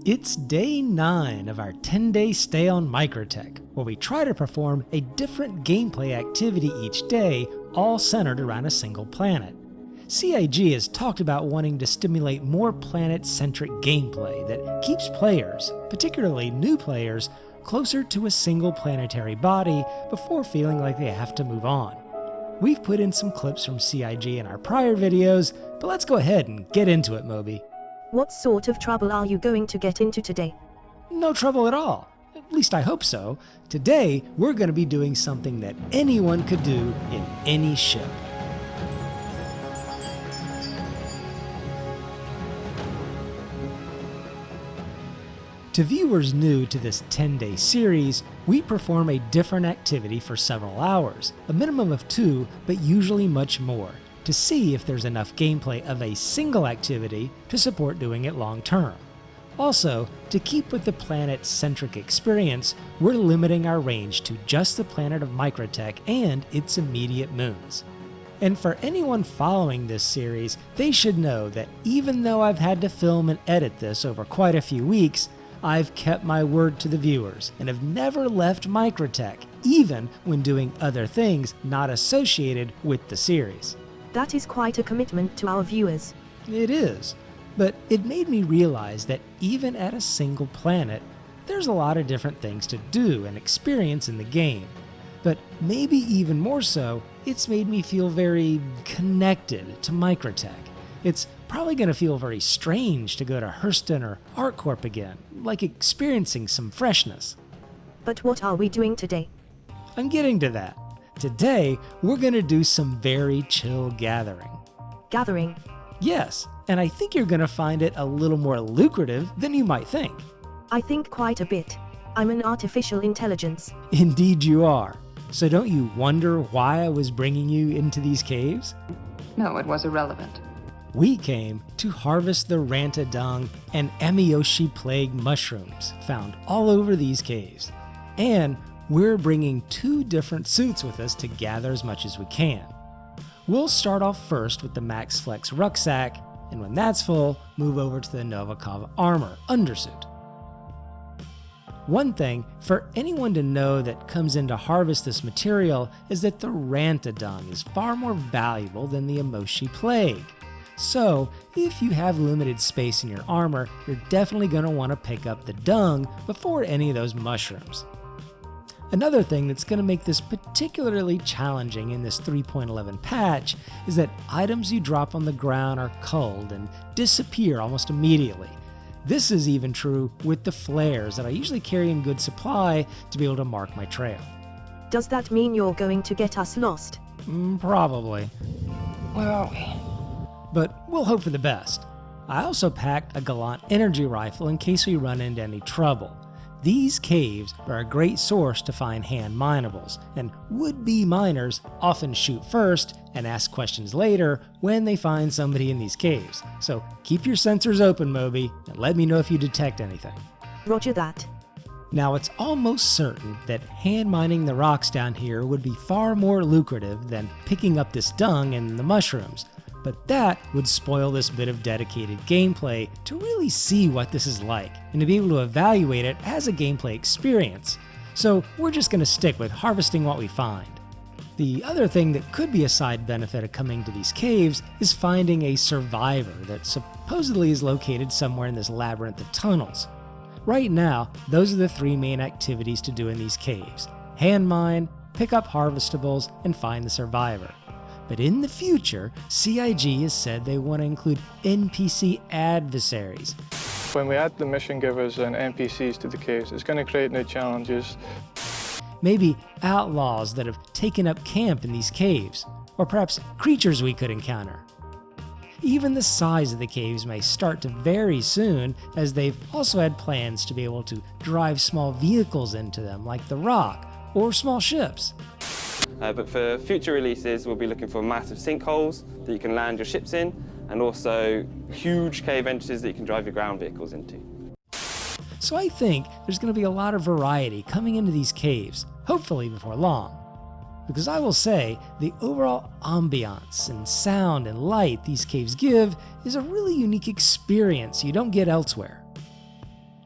It's day 9 of our 10-day stay on MicroTech, where we try to perform a different gameplay activity each day, all centered around a single planet. CIG has talked about wanting to stimulate more planet-centric gameplay that keeps players, particularly new players, closer to a single planetary body before feeling like they have to move on. We've put in some clips from CIG in our prior videos, but let's go ahead and get into it, Mobi. What sort of trouble are you going to get into today? No trouble at all. At least I hope so. Today, we're going to be doing something that anyone could do in any ship. To viewers new to this 10-day series, we perform a different activity for several hours, a minimum of 2, but usually much more, to see if there's enough gameplay of a single activity to support doing it long term. Also, to keep with the planet-centric experience, we're limiting our range to just the planet of MicroTech and its immediate moons. And for anyone following this series, they should know that even though I've had to film and edit this over quite a few weeks, I've kept my word to the viewers and have never left MicroTech, even when doing other things not associated with the series. That is quite a commitment to our viewers. It is, but it made me realize that even at a single planet, there's a lot of different things to do and experience in the game. But maybe even more so, it's made me feel very connected to MicroTech. It's probably going to feel very strange to go to Hurston or ArcCorp again, like experiencing some freshness. But what are we doing today? I'm getting to that. Today, we're going to do some very chill gathering. Gathering? Yes, and I think you're going to find it a little more lucrative than you might think. I think quite a bit. I'm an artificial intelligence. Indeed you are. So don't you wonder why I was bringing you into these caves? No, it was irrelevant. We came to harvest the ranta dung and amioshi plague mushrooms found all over these caves. And we're bringing 2 different suits with us to gather as much as we can. We'll start off first with the MaxFlex Rucksack, and when that's full, move over to the Novikov Armor Undersuit. One thing for anyone to know that comes in to harvest this material is that the ranta dung is far more valuable than the amioshi plague. So, if you have limited space in your armor, you're definitely going to want to pick up the dung before any of those mushrooms. Another thing that's going to make this particularly challenging in this 3.11 patch is that items you drop on the ground are culled and disappear almost immediately. This is even true with the flares that I usually carry in good supply to be able to mark my trail. Does that mean you're going to get us lost? Probably. Where are we? But we'll hope for the best. I also packed a Gallant energy rifle in case we run into any trouble. These caves are a great source to find hand minables, and would-be miners often shoot first and ask questions later when they find somebody in these caves. So keep your sensors open, Mobi, and let me know if you detect anything. Roger that. Now, it's almost certain that hand mining the rocks down here would be far more lucrative than picking up this dung and the mushrooms. But that would spoil this bit of dedicated gameplay to really see what this is like and to be able to evaluate it as a gameplay experience. So we're just going to stick with harvesting what we find. The other thing that could be a side benefit of coming to these caves is finding a survivor that supposedly is located somewhere in this labyrinth of tunnels. Right now, those are the 3 main activities to do in these caves: hand mine, pick up harvestables, and find the survivor. But in the future, CIG has said they want to include NPC adversaries. When we add the mission givers and NPCs to the caves, it's going to create new challenges. Maybe outlaws that have taken up camp in these caves, or perhaps creatures we could encounter. Even the size of the caves may start to vary soon, as they've also had plans to be able to drive small vehicles into them like the Rock, or small ships. But for future releases, we'll be looking for massive sinkholes that you can land your ships in, and also huge cave entrances that you can drive your ground vehicles into. So I think there's going to be a lot of variety coming into these caves, hopefully before long. Because I will say, the overall ambiance and sound and light these caves give is a really unique experience you don't get elsewhere.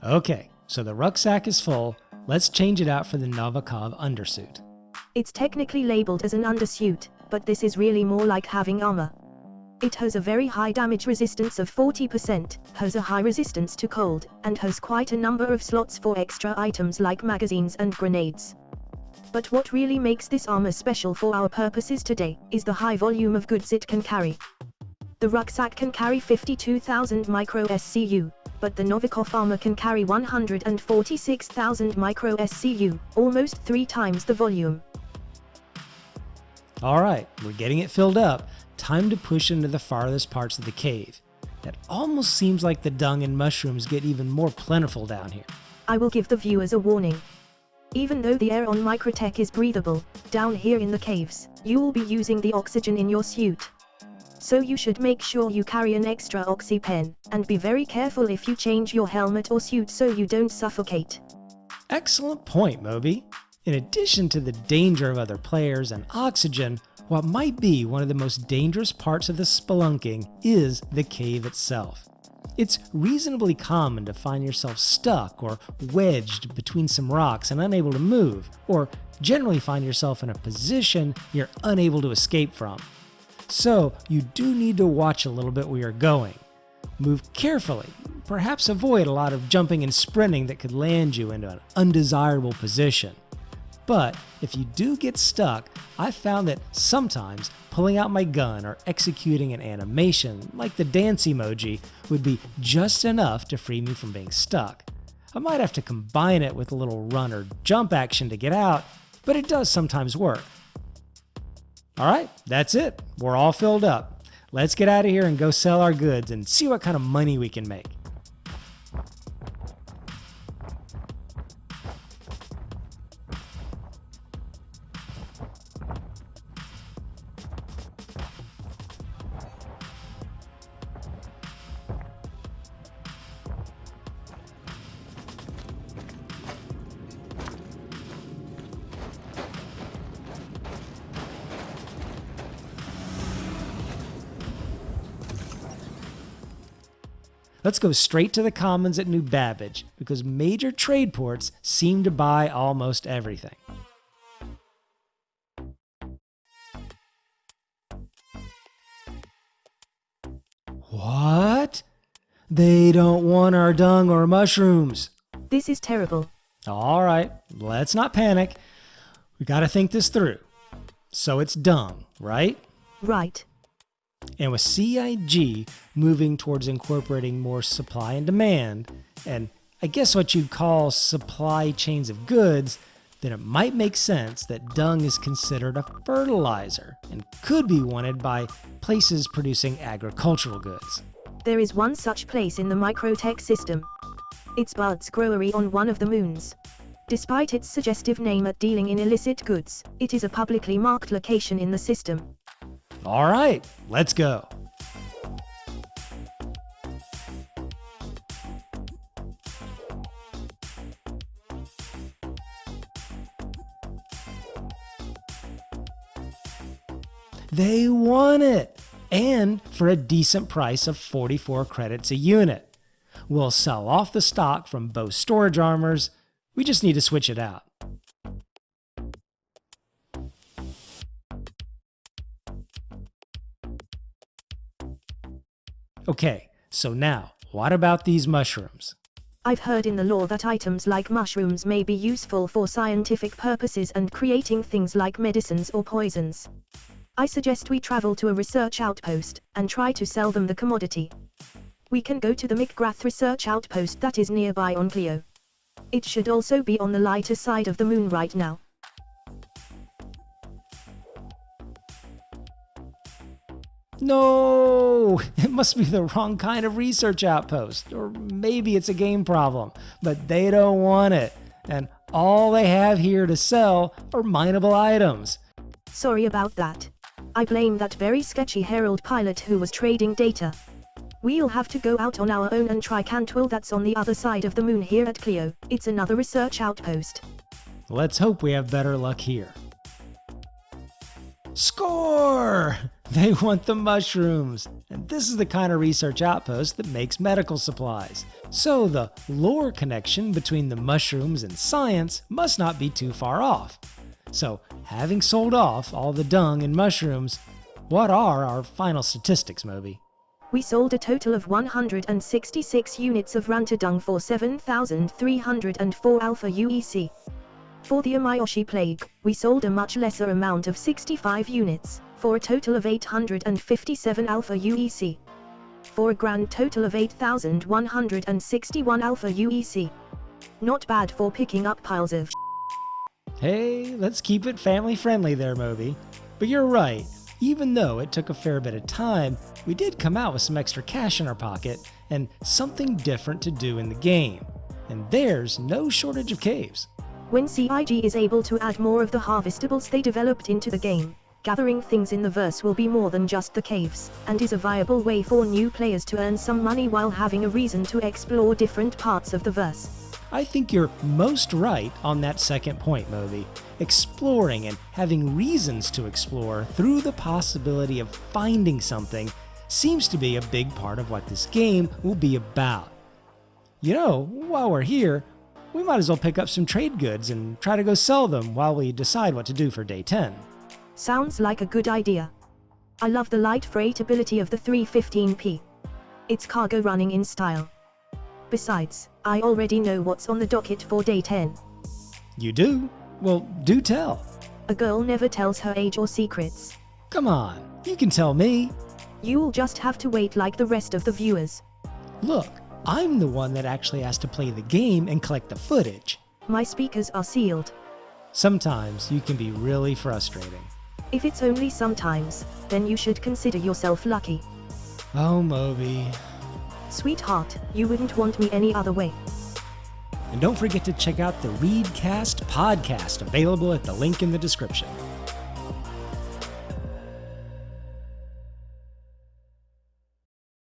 Okay, so the rucksack is full. Let's change it out for the Novikov undersuit. It's technically labeled as an undersuit, but this is really more like having armor. It has a very high damage resistance of 40%, has a high resistance to cold, and has quite a number of slots for extra items like magazines and grenades. But what really makes this armor special for our purposes today is the high volume of goods it can carry. The rucksack can carry 52,000 micro SCU, but the Novikov armor can carry 146,000 micro SCU, almost 3 times the volume. Alright, we're getting it filled up. Time to push into the farthest parts of the cave. It almost seems like the dung and mushrooms get even more plentiful down here. I will give the viewers a warning. Even though the air on MicroTech is breathable, down here in the caves, you will be using the oxygen in your suit. So you should make sure you carry an extra oxy pen, and be very careful if you change your helmet or suit so you don't suffocate. Excellent point, Mobi. In addition to the danger of other players and oxygen, what might be one of the most dangerous parts of the spelunking is the cave itself. It's reasonably common to find yourself stuck or wedged between some rocks and unable to move, or generally find yourself in a position you're unable to escape from. So you do need to watch a little bit where you're going. Move carefully, perhaps avoid a lot of jumping and sprinting that could land you into an undesirable position. But if you do get stuck, I've found that sometimes pulling out my gun or executing an animation like the dance emoji would be just enough to free me from being stuck. I might have to combine it with a little run or jump action to get out, but it does sometimes work. Alright, that's it. We're all filled up. Let's get out of here and go sell our goods and see what kind of money we can make. Let's go straight to the commons at New Babbage, because major trade ports seem to buy almost everything. What? They don't want our dung or mushrooms. This is terrible. Alright, let's not panic. We gotta think this through. So it's dung, right? Right. And with CIG moving towards incorporating more supply and demand, and I guess what you'd call supply chains of goods, then it might make sense that dung is considered a fertilizer and could be wanted by places producing agricultural goods. There is one such place in the MicroTech system. It's Bud's Growery on one of the moons. Despite its suggestive name at dealing in illicit goods, it is a publicly marked location in the system. Alright, let's go. They want it! And for a decent price of 44 credits a unit. We'll sell off the stock from both storage armors. We just need to switch it out. Okay, so now, what about these mushrooms? I've heard in the lore that items like mushrooms may be useful for scientific purposes and creating things like medicines or poisons. I suggest we travel to a research outpost and try to sell them the commodity. We can go to the McGrath research outpost that is nearby on Clio. It should also be on the lighter side of the moon right now. No! It must be the wrong kind of research outpost, or maybe it's a game problem, but they don't want it, and all they have here to sell are mineable items. Sorry about that. I blame that very sketchy Herald pilot who was trading data. We'll have to go out on our own and try Cantwell that's on the other side of the moon here at Clio. It's another research outpost. Let's hope we have better luck here. Score! They want the mushrooms, and this is the kind of research outpost that makes medical supplies. So the lore connection between the mushrooms and science must not be too far off. So, having sold off all the dung and mushrooms, what are our final statistics, Mobi? We sold a total of 166 units of ranta dung for 7,304 alpha UEC. For the amioshi plague, we sold a much lesser amount of 65 units, for a total of 857 alpha UEC. For a grand total of 8,161 alpha UEC. Not bad for picking up piles of Hey, let's keep it family friendly there, Mobi. But you're right, even though it took a fair bit of time, we did come out with some extra cash in our pocket and something different to do in the game. And there's no shortage of caves. When CIG is able to add more of the harvestables they developed into the game, gathering things in the verse will be more than just the caves, and is a viable way for new players to earn some money while having a reason to explore different parts of the verse. I think you're most right on that second point, Mobi. Exploring and having reasons to explore through the possibility of finding something seems to be a big part of what this game will be about. You know, while we're here, we might as well pick up some trade goods and try to go sell them while we decide what to do for day 10. Sounds like a good idea. I love the light freight ability of the 315p. It's cargo running in style. Besides, I already know what's on the docket for day 10. You do? Well, do tell. A girl never tells her age or secrets. Come on, you can tell me. You'll just have to wait like the rest of the viewers. Look, I'm the one that actually has to play the game and collect the footage. My speakers are sealed. Sometimes you can be really frustrating. If it's only sometimes, then you should consider yourself lucky. Oh, Mobi. Sweetheart, you wouldn't want me any other way. And don't forget to check out the Readcast podcast available at the link in the description.